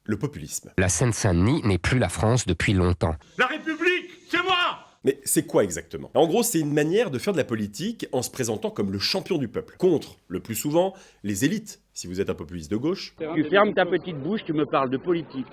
le populisme. La Seine-Saint-Denis n'est plus la France depuis longtemps. La République, c'est moi! Mais c'est quoi exactement? En gros, c'est une manière de faire de la politique en se présentant comme le champion du peuple, contre, le plus souvent, les élites, si vous êtes un populiste de gauche. Tu fermes ta petite bouche, tu me parles de politique.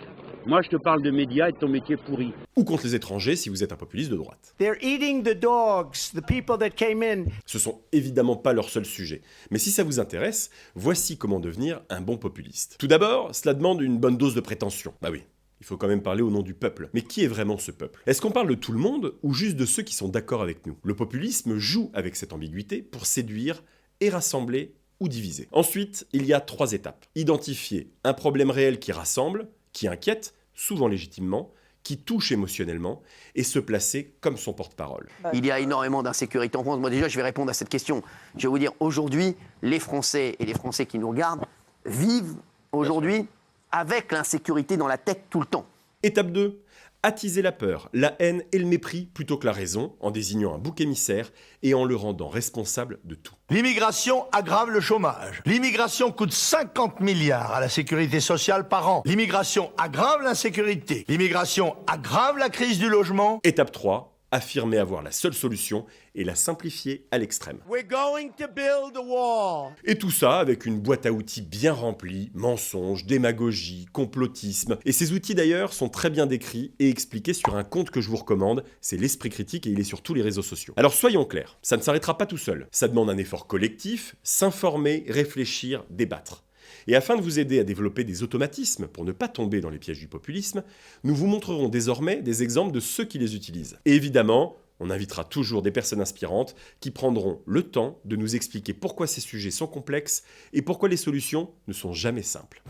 Moi, je te parle de médias et de ton métier pourri. Ou contre les étrangers, si vous êtes un populiste de droite. They're eating the dogs, the people that came in. Ce sont évidemment pas leur seul sujet. Mais si ça vous intéresse, voici comment devenir un bon populiste. Tout d'abord, cela demande une bonne dose de prétention. Bah oui. Il faut quand même parler au nom du peuple. Mais qui est vraiment ce peuple? Est-ce qu'on parle de tout le monde ou juste de ceux qui sont d'accord avec nous? Le populisme joue avec cette ambiguïté pour séduire et rassembler ou diviser. Ensuite, il y a 3 étapes. Identifier un problème réel qui rassemble, qui inquiète, souvent légitimement, qui touche émotionnellement, et se placer comme son porte-parole. Il y a énormément d'insécurité en France. Moi déjà, je vais répondre à cette question. Je vais vous dire, aujourd'hui, les Français et les Français qui nous regardent vivent aujourd'hui avec l'insécurité dans la tête tout le temps. Étape 2. Attiser la peur, la haine et le mépris plutôt que la raison, en désignant un bouc émissaire et en le rendant responsable de tout. L'immigration aggrave le chômage. L'immigration coûte 50 milliards à la sécurité sociale par an. L'immigration aggrave l'insécurité. L'immigration aggrave la crise du logement. Étape 3. Affirmer avoir la seule solution et la simplifier à l'extrême. We're going to build a wall. Et tout ça avec une boîte à outils bien remplie, mensonges, démagogie, complotisme. Et ces outils d'ailleurs sont très bien décrits et expliqués sur un compte que je vous recommande, c'est l'Esprit Critique et il est sur tous les réseaux sociaux. Alors soyons clairs, ça ne s'arrêtera pas tout seul. Ça demande un effort collectif, s'informer, réfléchir, débattre. Et afin de vous aider à développer des automatismes pour ne pas tomber dans les pièges du populisme, nous vous montrerons désormais des exemples de ceux qui les utilisent. Et évidemment, on invitera toujours des personnes inspirantes qui prendront le temps de nous expliquer pourquoi ces sujets sont complexes et pourquoi les solutions ne sont jamais simples.